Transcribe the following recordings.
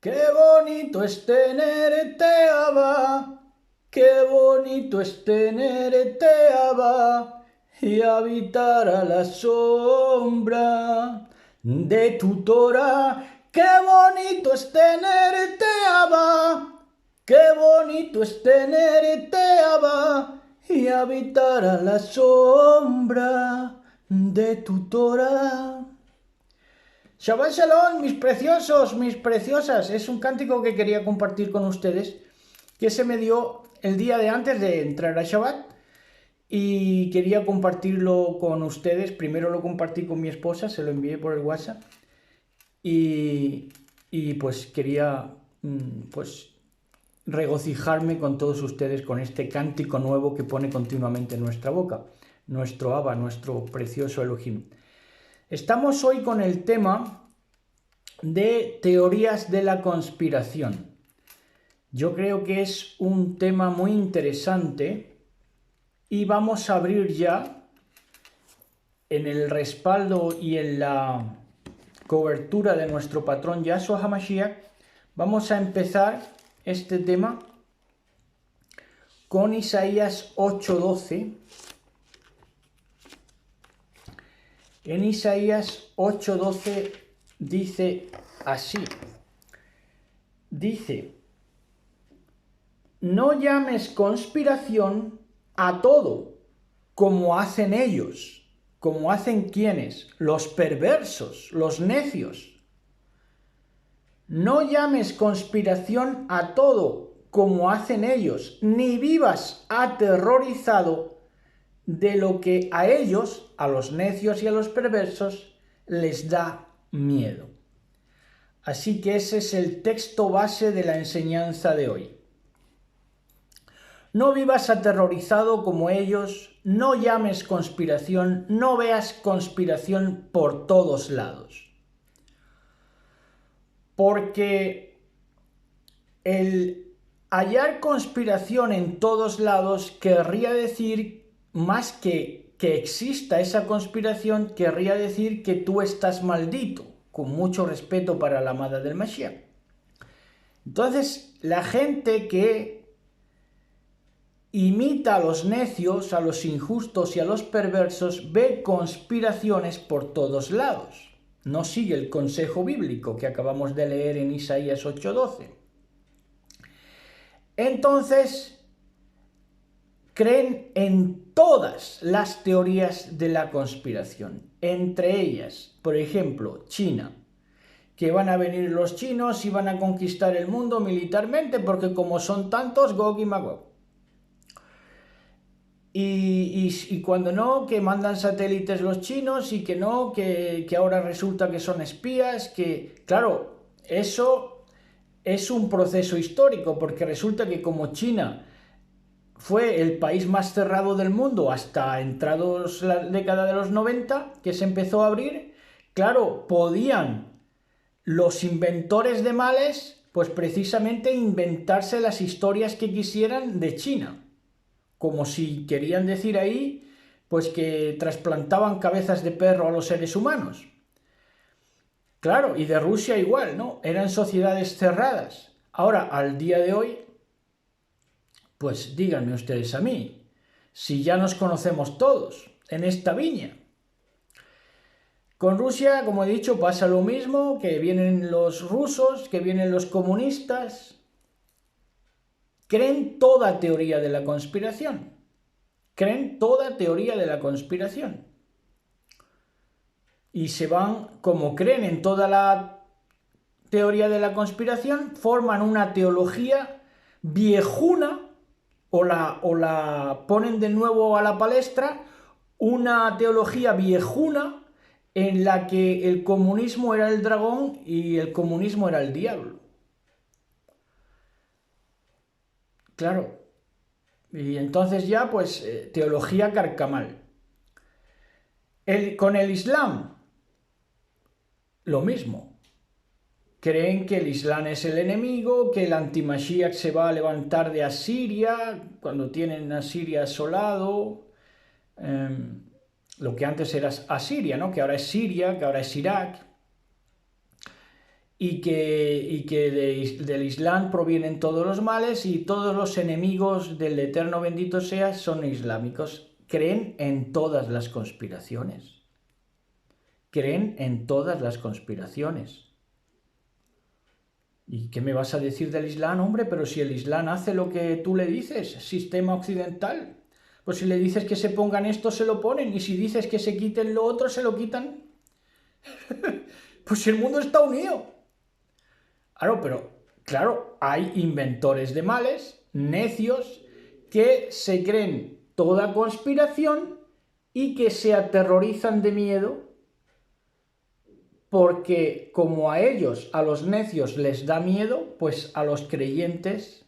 Qué bonito es tenerte, Abba, qué bonito es tenerte, Abba, y habitar a la sombra de tu Torah. Qué bonito es tenerte, Abba, qué bonito es tenerte, Abba, y habitar a la sombra de tu Torah. Shabbat Shalom, mis preciosos, mis preciosas. Es un cántico que quería compartir con ustedes, que se me dio el día de antes de entrar a Shabbat y quería compartirlo con ustedes. Primero lo compartí con mi esposa, se lo envié por el WhatsApp y, pues quería pues regocijarme con todos ustedes con este cántico nuevo que pone continuamente en nuestra boca, nuestro Abba, nuestro precioso Elohim. Estamos hoy con el tema de teorías de la conspiración. Yo creo que es un tema muy interesante y vamos a abrir ya en el respaldo y en la cobertura de nuestro patrón Yahshua HaMashiach. Vamos a empezar este tema con Isaías 8:12. En Isaías 8:12 dice así. Dice: no llames conspiración a todo, como hacen ellos, como hacen quienes, los perversos, los necios. No llames conspiración a todo, como hacen ellos, ni vivas aterrorizado de lo que a ellos, a los necios y a los perversos, les da miedo. Así que ese es el texto base de la enseñanza de hoy. No vivas aterrorizado como ellos, no llames conspiración, no veas conspiración por todos lados. Porque el hallar conspiración en todos lados querría decir, más que exista esa conspiración, querría decir que tú estás maldito, con mucho respeto para la amada del Mashiach. Entonces, la gente que imita a los necios, a los injustos y a los perversos, ve conspiraciones por todos lados. No sigue el consejo bíblico que acabamos de leer en Isaías 8:12. Entonces, creen en todas las teorías de la conspiración. Entre ellas, por ejemplo, China, que van a venir los chinos y van a conquistar el mundo militarmente porque como son tantos, Gog y Magog. Y cuando no, que mandan satélites los chinos y que no, que ahora resulta que son espías, que claro, eso es un proceso histórico porque resulta que como China fue el país más cerrado del mundo hasta entrados la década de los 90, que se empezó a abrir, claro, podían los inventores de males pues precisamente inventarse las historias que quisieran de China. Como si querían decir ahí, pues que trasplantaban cabezas de perro a los seres humanos. Claro, y de Rusia igual, ¿no? Eran sociedades cerradas. Ahora, al día de hoy, pues díganme ustedes a mí, si ya nos conocemos todos en esta viña. Con Rusia, como he dicho, pasa lo mismo, que vienen los rusos, que vienen los comunistas. Creen toda teoría de la conspiración. Creen toda teoría de la conspiración. Y se van, como creen en toda la teoría de la conspiración, forman una teología viejuna o la ponen de nuevo a la palestra, una teología viejuna en la que el comunismo era el dragón y el comunismo era el diablo. Claro. Y entonces ya, pues, teología carcamal. Con el Islam, lo mismo. Creen que el Islam es el enemigo, que el anti-Mashiach se va a levantar de Asiria, cuando tienen Asiria asolado, lo que antes era Asiria, ¿no? Que ahora es Siria, que ahora es Irak. del Islam provienen todos los males y todos los enemigos del Eterno bendito sea son islámicos. Creen en todas las conspiraciones. Creen en todas las conspiraciones. ¿Y qué me vas a decir del Islam, hombre? Pero si el Islam hace lo que tú le dices, sistema occidental. Pues si le dices que se pongan esto, se lo ponen. Y si dices que se quiten lo otro, se lo quitan. Pues si el mundo está unido. Claro, pero claro, hay inventores de males, necios, que se creen toda conspiración y que se aterrorizan de miedo porque como a ellos, a los necios les da miedo, pues a los creyentes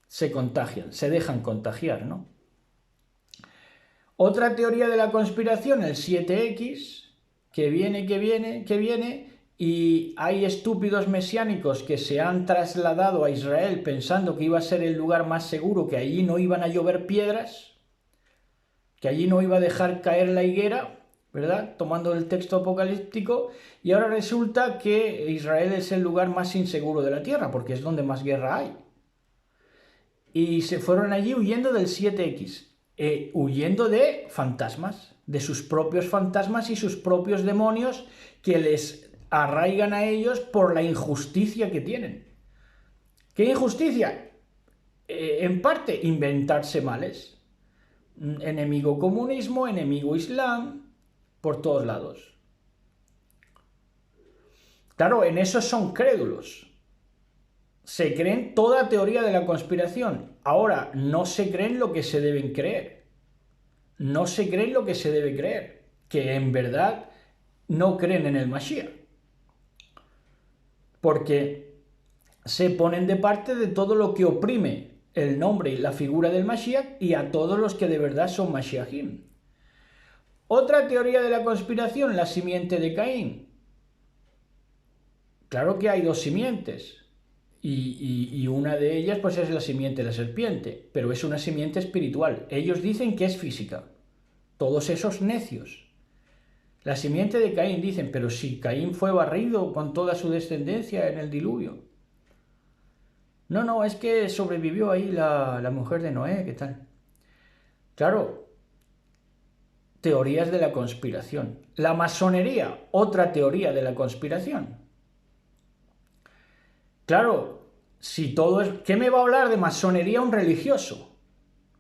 se contagian, se dejan contagiar, ¿no? Otra teoría de la conspiración, el 7X, que viene, y hay estúpidos mesiánicos que se han trasladado a Israel pensando que iba a ser el lugar más seguro, que allí no iban a llover piedras, que allí no iba a dejar caer la higuera, ¿verdad? Tomando el texto apocalíptico, y ahora resulta que Israel es el lugar más inseguro de la tierra, porque es donde más guerra hay. Y se fueron allí huyendo del 7X, huyendo de fantasmas, de sus propios fantasmas y sus propios demonios que les arraigan a ellos por la injusticia que tienen. ¿Qué injusticia? En parte, inventarse males. Enemigo comunismo, enemigo islam, por todos lados. Claro, en eso son crédulos. Se creen toda teoría de la conspiración. Ahora, no se creen lo que se deben creer. No se creen lo que se debe creer. Que en verdad no creen en el Mashiach. Porque se ponen de parte de todo lo que oprime el nombre y la figura del Mashiach y a todos los que de verdad son Mashiachim. Otra teoría de la conspiración, la simiente de Caín. Claro que hay dos simientes. Y una de ellas pues es la simiente de la serpiente, pero es una simiente espiritual. Ellos dicen que es física. Todos esos necios. La simiente de Caín dicen, pero si Caín fue barrido con toda su descendencia en el diluvio. No, es que sobrevivió ahí la mujer de Noé, ¿qué tal? Claro, teorías de la conspiración. La masonería, otra teoría de la conspiración. Claro, si todo es... ¿Qué me va a hablar de masonería un religioso?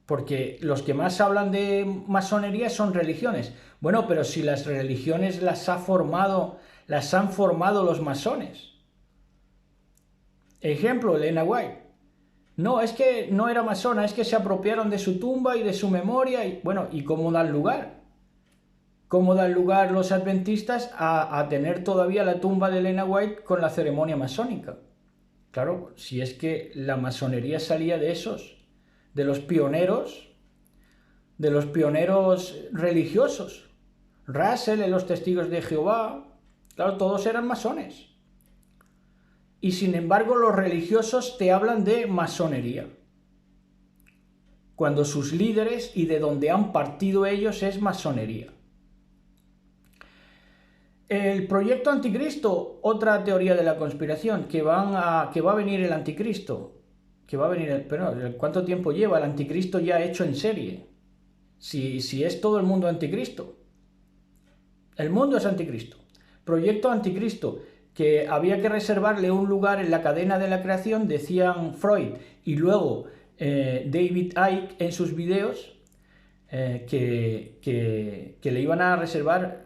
Porque los que más hablan de masonería son religiones. Bueno, pero si las religiones las han formado los masones. Ejemplo, Elena White. No, es que no era masona, es que se apropiaron de su tumba y de su memoria. Y, bueno, ¿y cómo dan lugar? ¿Cómo dan lugar los adventistas a tener todavía la tumba de Elena White con la ceremonia masónica? Claro, si es que la masonería salía de esos, de los pioneros religiosos. Russell, en los Testigos de Jehová, claro, todos eran masones. Y sin embargo los religiosos te hablan de masonería, cuando sus líderes y de donde han partido ellos es masonería. El proyecto anticristo, otra teoría de la conspiración, que va a venir el anticristo, pero ¿cuánto tiempo lleva el anticristo ya hecho en serie? Si es todo el mundo anticristo. El mundo es anticristo. Proyecto anticristo, que había que reservarle un lugar en la cadena de la creación, decían Freud y luego David Icke en sus videos, que le iban a reservar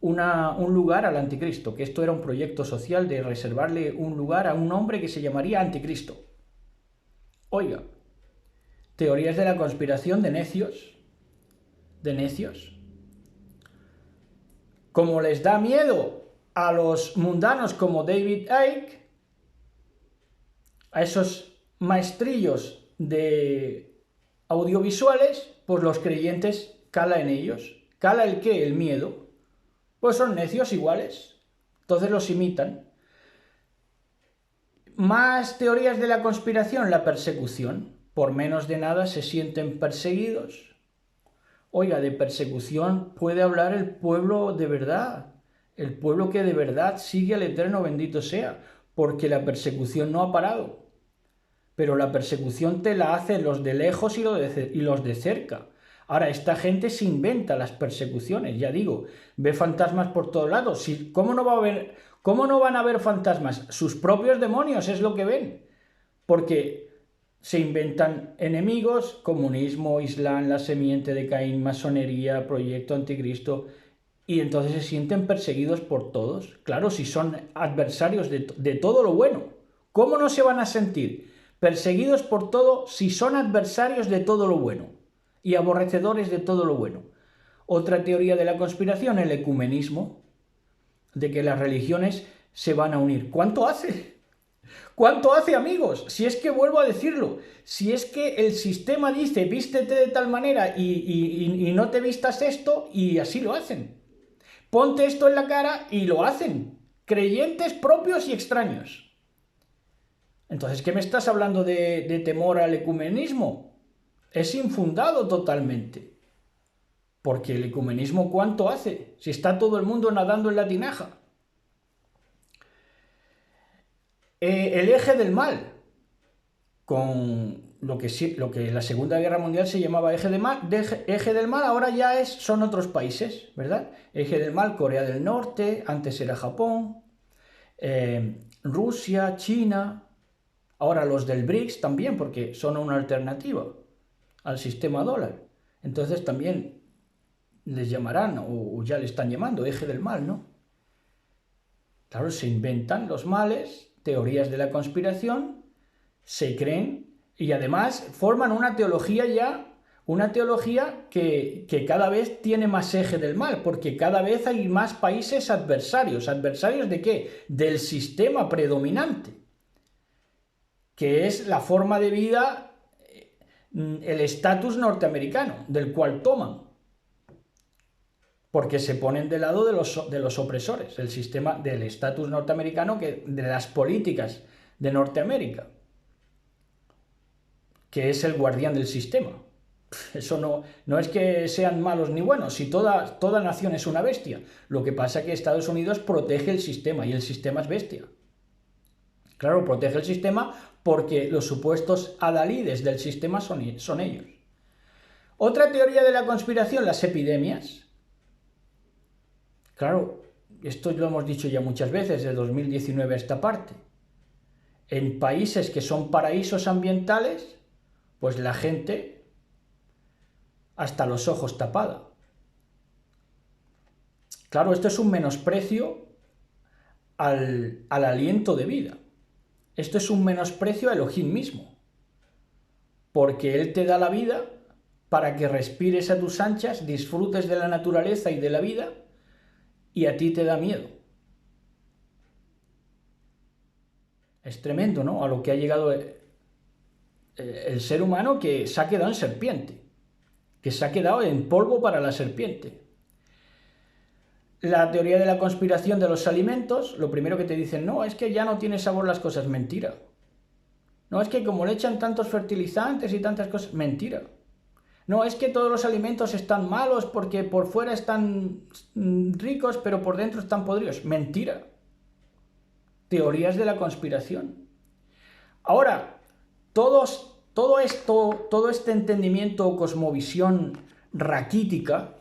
un lugar al anticristo, que esto era un proyecto social de reservarle un lugar a un hombre que se llamaría anticristo. Oiga, teorías de la conspiración de necios. Como les da miedo a los mundanos como David Icke, a esos maestrillos de audiovisuales, pues los creyentes cala en ellos. ¿Cala el qué? El miedo. Pues son necios iguales, entonces los imitan. Más teorías de la conspiración, la persecución. Por menos de nada se sienten perseguidos. Oiga, de persecución puede hablar el pueblo de verdad, el pueblo que de verdad sigue al Eterno bendito sea, porque la persecución no ha parado. Pero la persecución te la hacen los de lejos y los de cerca. Ahora, esta gente se inventa las persecuciones, ya digo, ve fantasmas por todos lados. ¿Cómo no van a ver fantasmas? Sus propios demonios es lo que ven. Porque se inventan enemigos, comunismo, Islam, la semiente de Caín, masonería, proyecto anticristo, y entonces se sienten perseguidos por todos. Claro, si son adversarios de todo lo bueno, ¿cómo no se van a sentir perseguidos por todo si son adversarios de todo lo bueno y aborrecedores de todo lo bueno? Otra teoría de la conspiración, el ecumenismo, de que las religiones se van a unir. ¿Cuánto hace? ¿Cuánto hace, amigos? Si es que vuelvo a decirlo, si es que el sistema dice vístete de tal manera y no te vistas esto, y así lo hacen. Ponte esto en la cara y lo hacen. Creyentes propios y extraños. Entonces, ¿qué me estás hablando de temor al ecumenismo? Es infundado totalmente. Porque el ecumenismo, ¿cuánto hace? Si está todo el mundo nadando en la tinaja. El eje del mal, con lo que en la Segunda Guerra Mundial se llamaba eje del mal, ahora ya son otros países, ¿verdad? Eje del mal, Corea del Norte, antes era Japón, Rusia, China, ahora los del BRICS también, porque son una alternativa al sistema dólar. Entonces también les llamarán, o ya le están llamando, eje del mal, ¿no? Claro, se inventan los males, teorías de la conspiración, se creen y además forman una teología que cada vez tiene más eje del mal, porque cada vez hay más países adversarios. ¿Adversarios de qué? Del sistema predominante, que es la forma de vida, el estatus norteamericano, del cual toman. Porque se ponen del lado de los opresores, el sistema del estatus norteamericano, de las políticas de Norteamérica, que es el guardián del sistema. Eso no es que sean malos ni buenos, si toda nación es una bestia. Lo que pasa es que Estados Unidos protege el sistema y el sistema es bestia. Claro, protege el sistema porque los supuestos adalides del sistema son ellos. Otra teoría de la conspiración, las epidemias. Claro, esto lo hemos dicho ya muchas veces, de 2019 a esta parte. En países que son paraísos ambientales, pues la gente hasta los ojos tapada. Claro, esto es un menosprecio al aliento de vida. Esto es un menosprecio a Elohim mismo. Porque Él te da la vida para que respires a tus anchas, disfrutes de la naturaleza y de la vida, y a ti te da miedo. Es tremendo, ¿no? A lo que ha llegado el ser humano, que se ha quedado en serpiente, que se ha quedado en polvo para la serpiente. La teoría de la conspiración de los alimentos, lo primero que te dicen, no, es que ya no tiene sabor las cosas, mentira. No, es que como le echan tantos fertilizantes y tantas cosas, mentira. No, es que todos los alimentos están malos porque por fuera están ricos, pero por dentro están podridos. Mentira. Teorías de la conspiración. Ahora, todo este entendimiento o cosmovisión raquítica,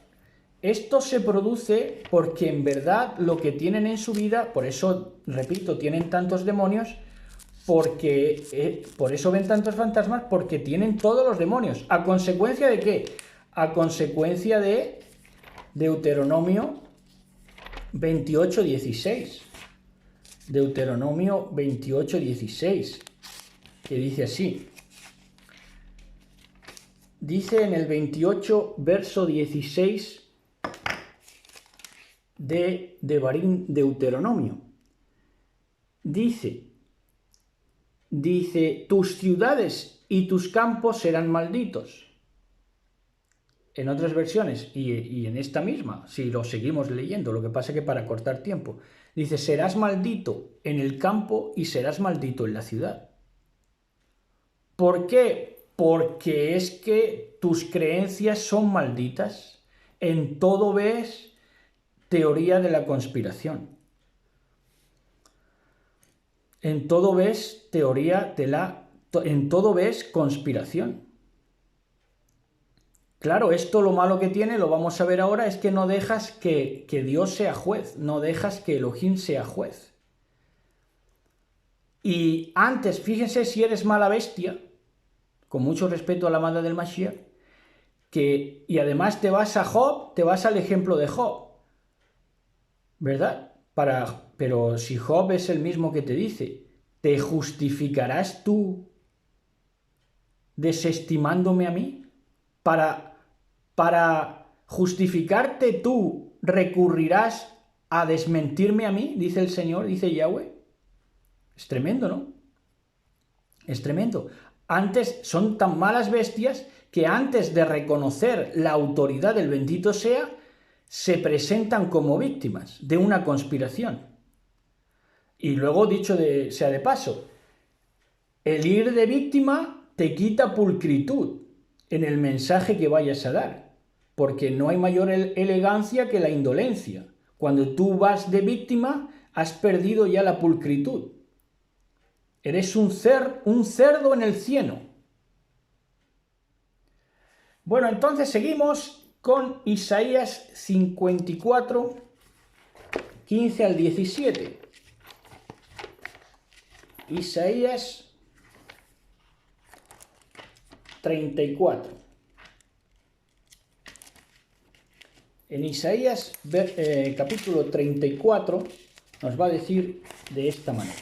esto se produce porque en verdad lo que tienen en su vida, por eso, repito, tienen tantos demonios, por eso ven tantos fantasmas, porque tienen todos los demonios. ¿A consecuencia de qué? A consecuencia de Deuteronomio 28:16. Deuteronomio 28:16, que dice así. Dice en el 28, verso 16 de Devarim, Deuteronomio. Dice, tus ciudades y tus campos serán malditos. En otras versiones, y en esta misma, si lo seguimos leyendo, lo que pasa es que para cortar tiempo, dice, serás maldito en el campo y serás maldito en la ciudad. ¿Por qué? Porque es que tus creencias son malditas. En todo ves teoría de la conspiración. En todo ves en todo ves conspiración. Claro, esto lo malo que tiene, lo vamos a ver ahora, es que no dejas que Dios sea juez, no dejas que Elohim sea juez. Y antes, fíjense si eres mala bestia, con mucho respeto a la madre del Mashiach, y además te vas a Job, te vas al ejemplo de Job, ¿verdad? Pero si Job es el mismo que te dice, ¿te justificarás tú desestimándome a mí? Para justificarte tú recurrirás a desmentirme a mí, dice el Señor, dice Yahweh. Es tremendo, ¿no? Es tremendo. Antes son tan malas bestias que antes de reconocer la autoridad del bendito sea, se presentan como víctimas de una conspiración. Y luego, dicho sea de paso, el ir de víctima te quita pulcritud en el mensaje que vayas a dar, porque no hay mayor elegancia que la indolencia. Cuando tú vas de víctima, has perdido ya la pulcritud. Eres un cerdo en el cieno. Bueno, entonces seguimos con Isaías 54, 15 al 17. Isaías 34. En Isaías capítulo 34 nos va a decir de esta manera.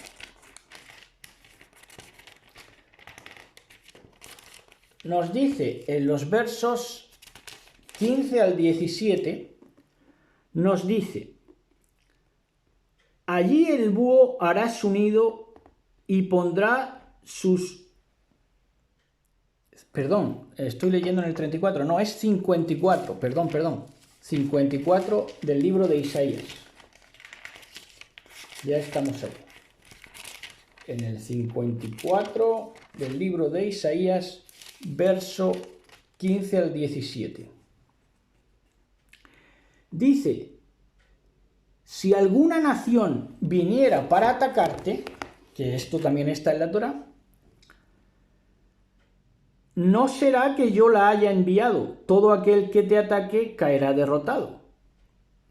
Nos dice en los versos 15 al 17, nos dice: allí el búho hará su nido y pondrá sus... Perdón, estoy leyendo en el 34, no, es 54, perdón, 54 del libro de Isaías. Ya estamos ahí. En el 54 del libro de Isaías, verso 15 al 17. Dice: si alguna nación viniera para atacarte, que esto también está en la Torá, no será que yo la haya enviado, todo aquel que te ataque caerá derrotado.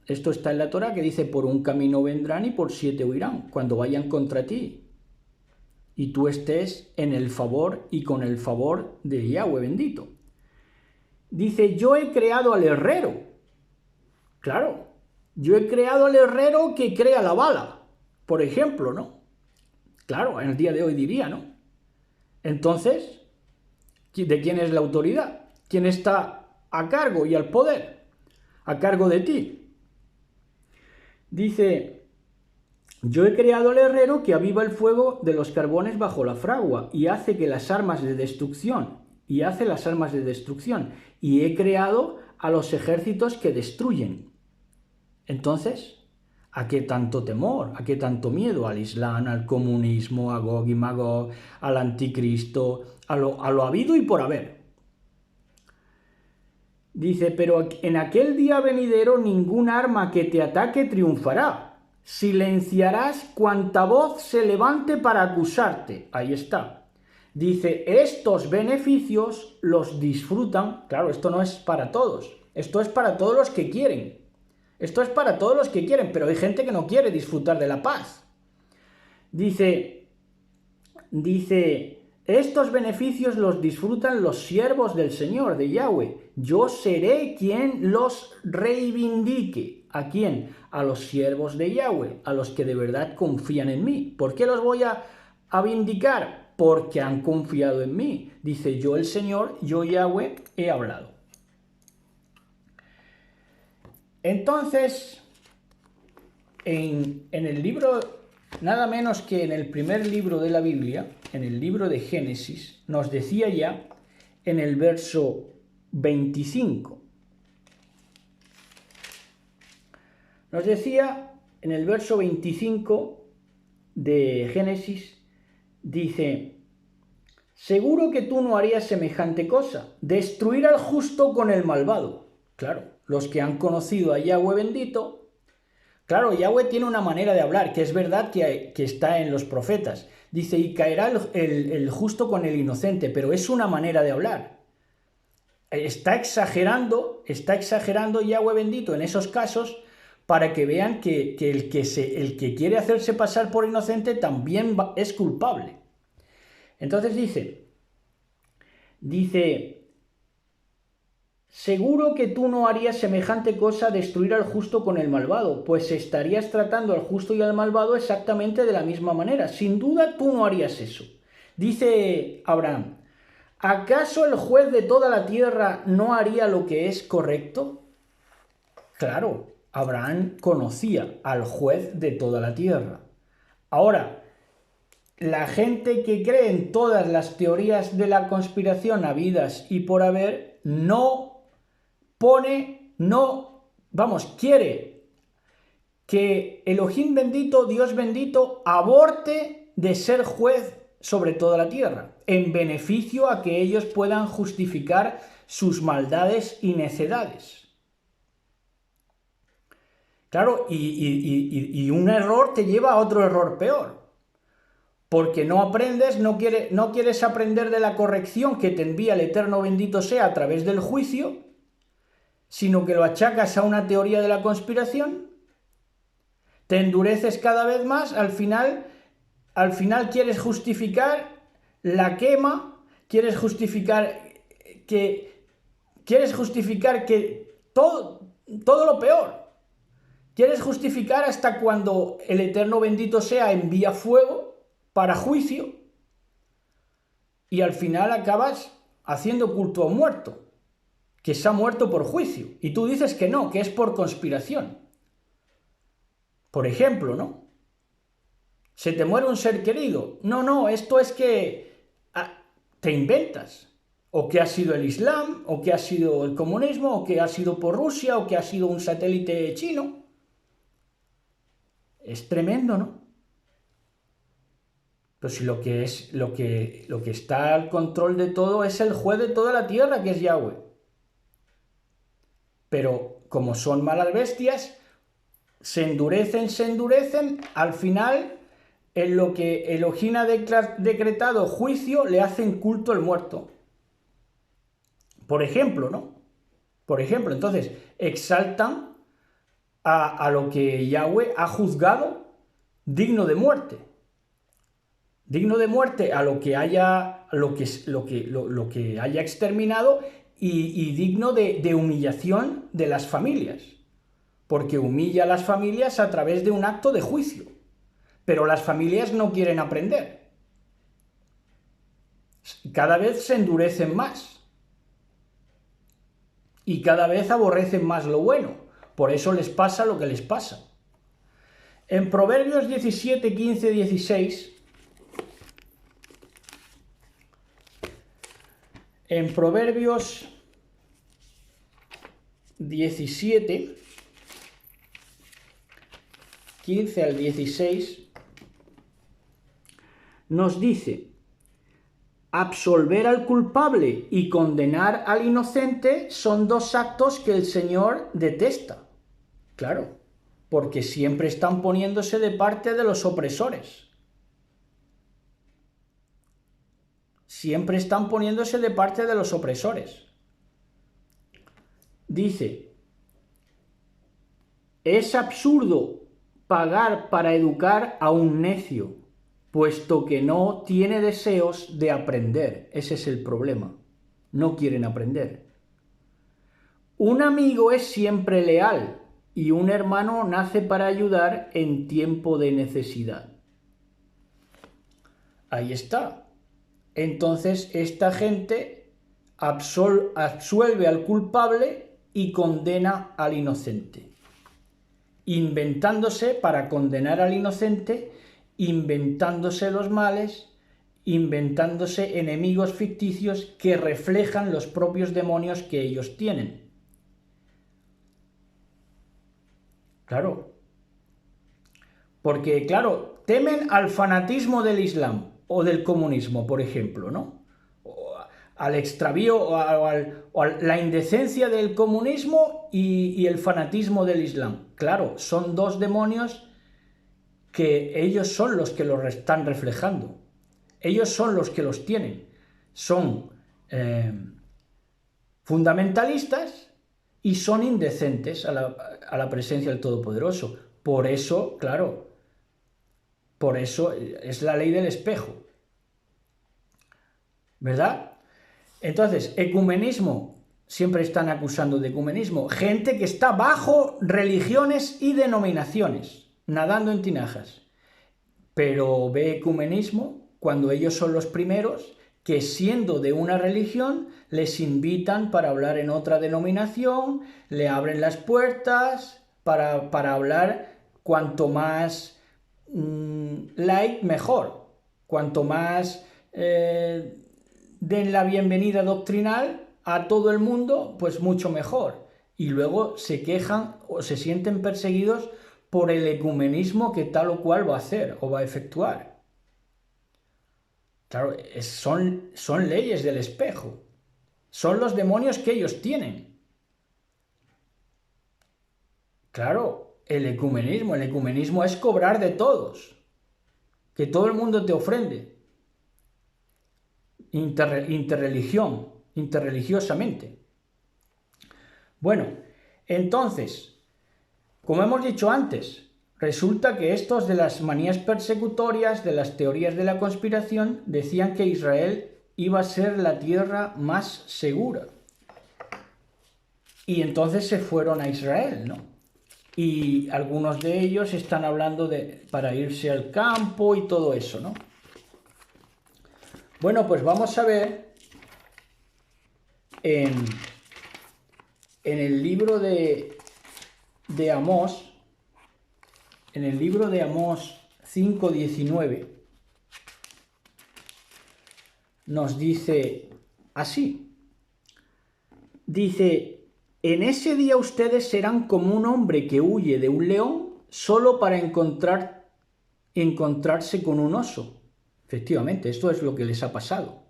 Esto está en la Torá, que dice: por un camino vendrán y por 7 huirán, cuando vayan contra ti, y tú estés en el favor y con el favor de Yahweh bendito. Dice: yo he creado al herrero. Claro, yo he creado al herrero que crea la bala, por ejemplo, ¿no? Claro, en el día de hoy diría, ¿no? Entonces, ¿de quién es la autoridad? ¿Quién está a cargo y al poder? A cargo de ti. Dice: yo he creado al herrero que aviva el fuego de los carbones bajo la fragua y hace las armas de destrucción. Y he creado a los ejércitos que destruyen. Entonces, ¿a qué tanto temor? ¿A qué tanto miedo? Al Islam, al comunismo, a Gog y Magog, al anticristo, a lo habido y por haber. Dice: pero en aquel día venidero ningún arma que te ataque triunfará. Silenciarás cuanta voz se levante para acusarte. Ahí está. Dice: estos beneficios los disfrutan. Claro, esto no es para todos. Esto es para todos los que quieren. Pero hay gente que no quiere disfrutar de la paz. Dice, estos beneficios los disfrutan los siervos del Señor, de Yahweh. Yo seré quien los reivindique. ¿A quién? A los siervos de Yahweh, a los que de verdad confían en mí. ¿Por qué los voy a vindicar? Porque han confiado en mí. Dice: yo el Señor, yo Yahweh, he hablado. Entonces, en el libro, nada menos que en el primer libro de la Biblia, en el libro de Génesis, nos decía ya en el verso 25. Nos decía en el verso 25 de Génesis, dice: seguro que tú no harías semejante cosa, destruir al justo con el malvado. Claro, los que han conocido a Yahweh bendito Claro, Yahweh tiene una manera de hablar, que es verdad que está en los profetas. Dice, y caerá el justo con el inocente, pero es una manera de hablar. Está exagerando Yahweh bendito en esos casos para que vean que el que quiere hacerse pasar por inocente también es culpable. Entonces dice, seguro que tú no harías semejante cosa, destruir al justo con el malvado, pues estarías tratando al justo y al malvado exactamente de la misma manera. Sin duda tú no harías eso. Dice Abraham, ¿acaso el juez de toda la tierra no haría lo que es correcto? Claro, Abraham conocía al juez de toda la tierra. Ahora, la gente que cree en todas las teorías de la conspiración habidas y por haber, quiere que Elohim bendito, Dios bendito, aborte de ser juez sobre toda la tierra, en beneficio a que ellos puedan justificar sus maldades y necedades. Claro, y un error te lleva a otro error peor. Porque no aprendes, no quieres aprender de la corrección que te envía el Eterno bendito sea a través del juicio, sino que lo achacas a una teoría de la conspiración, te endureces cada vez más, al final quieres justificar la quema, quieres justificar que todo lo peor. Quieres justificar hasta cuando el Eterno bendito sea envía fuego para juicio y al final acabas haciendo culto a un muerto, que se ha muerto por juicio, y tú dices que no, que es por conspiración. Por ejemplo, ¿no? Se te muere un ser querido. No, esto es que te inventas. O que ha sido el Islam, o que ha sido el comunismo, o que ha sido por Rusia, o que ha sido un satélite chino. Es tremendo, ¿no? Pero si lo que está al control de todo es el juez de toda la tierra, que es Yahweh. Pero como son malas bestias, se endurecen, al final, en lo que Elohim ha decretado juicio, le hacen culto al muerto. Por ejemplo, ¿no? Por ejemplo, entonces, exaltan a lo que Yahweh ha juzgado digno de muerte. Digno de muerte a lo que haya exterminado y digno de humillación de las familias. Porque humilla a las familias a través de un acto de juicio. Pero las familias no quieren aprender. Cada vez se endurecen más. Y cada vez aborrecen más lo bueno. Por eso les pasa lo que les pasa. En Proverbios 17, 15, 16... En Proverbios 17, 15 al 16, nos dice, absolver al culpable y condenar al inocente son dos actos que el Señor detesta. Claro, porque siempre están poniéndose de parte de los opresores. Siempre están poniéndose de parte de los opresores. Dice, es absurdo pagar para educar a un necio, puesto que no tiene deseos de aprender. Ese es el problema. No quieren aprender. Un amigo es siempre leal y un hermano nace para ayudar en tiempo de necesidad. Ahí está. Entonces esta gente absuelve al culpable y condena al inocente, inventándose para condenar al inocente, inventándose los males, inventándose enemigos ficticios que reflejan los propios demonios que ellos tienen. Claro, porque claro, temen al fanatismo del Islam o del comunismo, por ejemplo, ¿no? O al extravío o a la indecencia del comunismo y el fanatismo del Islam. Claro, son dos demonios que ellos son los que los están reflejando. Ellos son los que los tienen. Son fundamentalistas y son indecentes a la presencia del Todopoderoso. Por eso, claro, por eso es la ley del espejo. ¿Verdad? Entonces, ecumenismo, siempre están acusando de ecumenismo. Gente que está bajo religiones y denominaciones, nadando en tinajas. Pero ve ecumenismo cuando ellos son los primeros que, siendo de una religión, les invitan para hablar en otra denominación, le abren las puertas para hablar cuanto más light, mejor. Cuanto más den la bienvenida doctrinal a todo el mundo, pues mucho mejor. Y luego se quejan o se sienten perseguidos por el ecumenismo que tal o cual va a hacer o va a efectuar. Claro, son leyes del espejo. Son los demonios que ellos tienen. Claro, el ecumenismo es cobrar de todos. Que todo el mundo te ofrende. Interreligiosamente. Bueno, entonces, como hemos dicho antes, resulta que estos de las manías persecutorias, de las teorías de la conspiración, decían que Israel iba a ser la tierra más segura. Y entonces se fueron a Israel, ¿no? Y algunos de ellos están hablando para irse al campo y todo eso, ¿no? Bueno, pues vamos a ver en el libro de Amós, en el libro de Amós 5:19, nos dice así. Dice: en ese día ustedes serán como un hombre que huye de un león solo para encontrarse con un oso. Efectivamente, esto es lo que les ha pasado.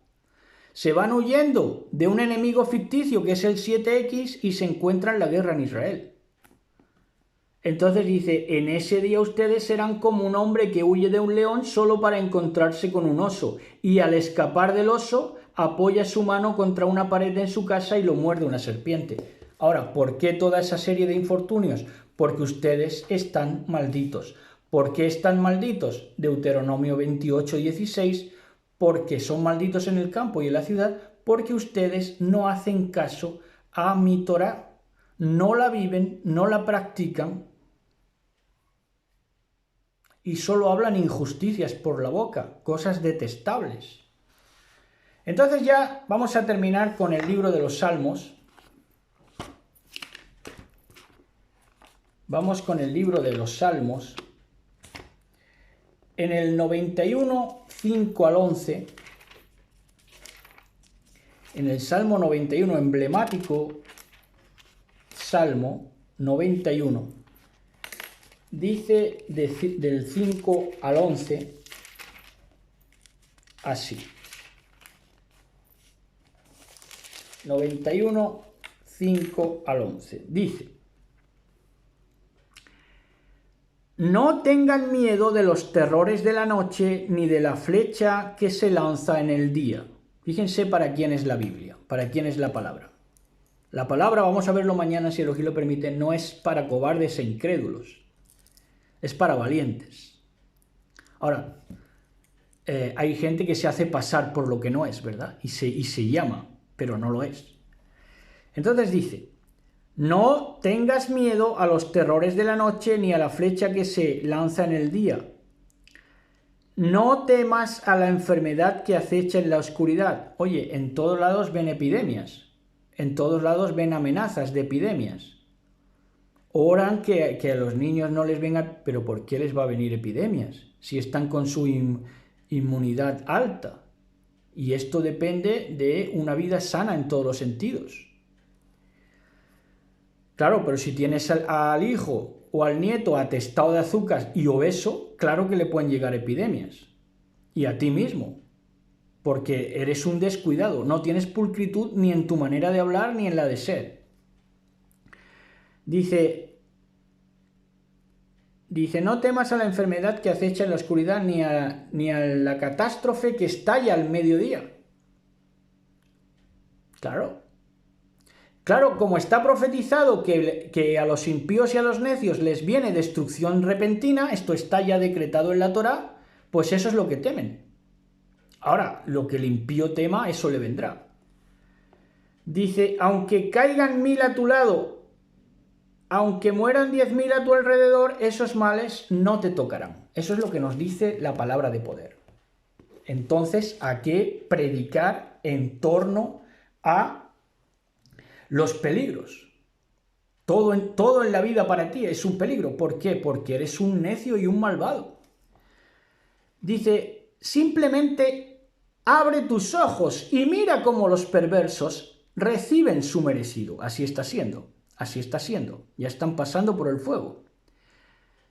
Se van huyendo de un enemigo ficticio que es el 7X y se encuentran la guerra en Israel. Entonces dice: en ese día ustedes serán como un hombre que huye de un león solo para encontrarse con un oso, y al escapar del oso apoya su mano contra una pared en su casa y lo muerde una serpiente. Ahora, ¿por qué toda esa serie de infortunios? Porque ustedes están malditos. ¿Por qué están malditos? Deuteronomio 28:16, porque son malditos en el campo y en la ciudad, porque ustedes no hacen caso a mi Torá, no la viven, no la practican y solo hablan injusticias por la boca, cosas detestables. Entonces ya vamos a terminar con el libro de los Salmos. Vamos con el libro de los Salmos. En el 91, 5 al 11, en el Salmo 91, emblemático Salmo 91, dice del 5 al 11 así. 91, 5 al 11. Dice: no tengan miedo de los terrores de la noche, ni de la flecha que se lanza en el día. Fíjense para quién es la Biblia, para quién es la palabra. La palabra, vamos a verlo mañana si Elohim lo permite, no es para cobardes e incrédulos, es para valientes. Ahora, hay gente que se hace pasar por lo que no es, ¿verdad? Y se llama, pero no lo es. Entonces dice: no tengas miedo a los terrores de la noche, ni a la flecha que se lanza en el día. No temas a la enfermedad que acecha en la oscuridad. Oye, en todos lados ven epidemias. En todos lados ven amenazas de epidemias. Oran que a los niños no les venga, pero ¿por qué les va a venir epidemias? Si están con su inmunidad alta. Y esto depende de una vida sana en todos los sentidos. Claro, pero si tienes al hijo o al nieto atestado de azúcar y obeso, claro que le pueden llegar epidemias. Y a ti mismo, porque eres un descuidado, no tienes pulcritud ni en tu manera de hablar ni en la de ser. Dice, no temas a la enfermedad que acecha en la oscuridad ni a la catástrofe que estalla al mediodía. Claro, como está profetizado que a los impíos y a los necios les viene destrucción repentina, esto está ya decretado en la Torá, pues eso es lo que temen. Ahora, lo que el impío tema, eso le vendrá. Dice, aunque caigan 1000 a tu lado, aunque mueran 10.000 a tu alrededor, esos males no te tocarán. Eso es lo que nos dice la palabra de poder. Entonces, ¿a qué predicar en torno a los peligros? Todo en la vida para ti es un peligro. ¿Por qué? Porque eres un necio y un malvado. Dice, simplemente abre tus ojos y mira cómo los perversos reciben su merecido. Así está siendo. Ya están pasando por el fuego.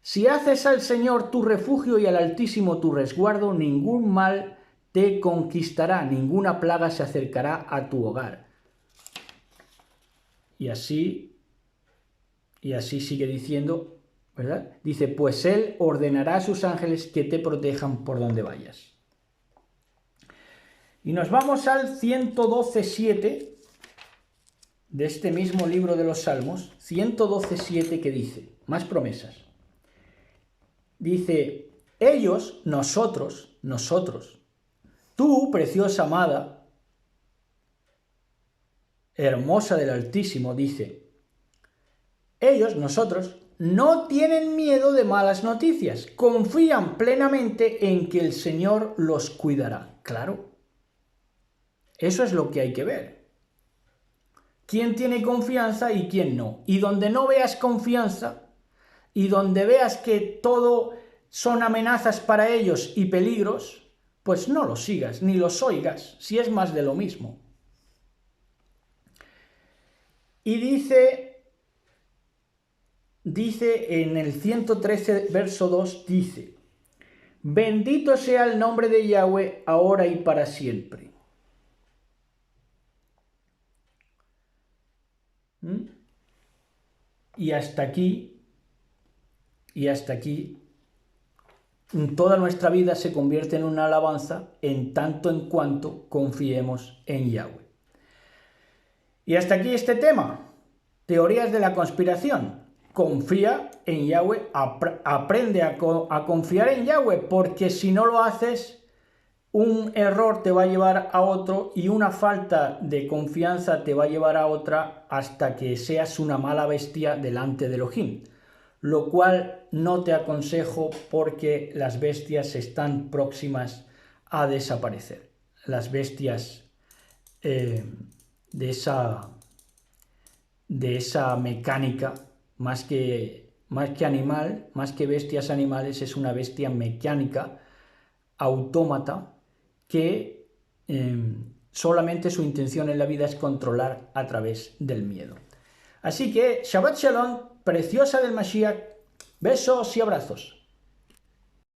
Si haces al Señor tu refugio y al Altísimo tu resguardo, ningún mal te conquistará, ninguna plaga se acercará a tu hogar. Y así sigue diciendo, ¿verdad? Dice, pues Él ordenará a sus ángeles que te protejan por donde vayas. Y nos vamos al 112.7 de este mismo libro de los Salmos, 112.7, que dice, más promesas. Dice, ellos, nosotros, tú, preciosa amada, hermosa del Altísimo, dice, ellos, nosotros, no tienen miedo de malas noticias, confían plenamente en que el Señor los cuidará. Claro, eso es lo que hay que ver. ¿Quién tiene confianza y quién no? Y donde no veas confianza, y donde veas que todo son amenazas para ellos y peligros, pues no los sigas, ni los oigas, si es más de lo mismo. Y dice en el 113, verso 2, dice, bendito sea el nombre de Yahweh, ahora y para siempre. Y hasta aquí, toda nuestra vida se convierte en una alabanza en tanto en cuanto confiemos en Yahweh. Y hasta aquí este tema, teorías de la conspiración. Confía en Yahweh, aprende a confiar en Yahweh, porque si no lo haces, un error te va a llevar a otro y una falta de confianza te va a llevar a otra hasta que seas una mala bestia delante de Elohim. Lo cual no te aconsejo porque las bestias están próximas a desaparecer. Las bestias de esa mecánica, más que animal, más que bestias animales, es una bestia mecánica, autómata, que solamente su intención en la vida es controlar a través del miedo. Así que, Shabbat Shalom, preciosa del Mashiach, besos y abrazos.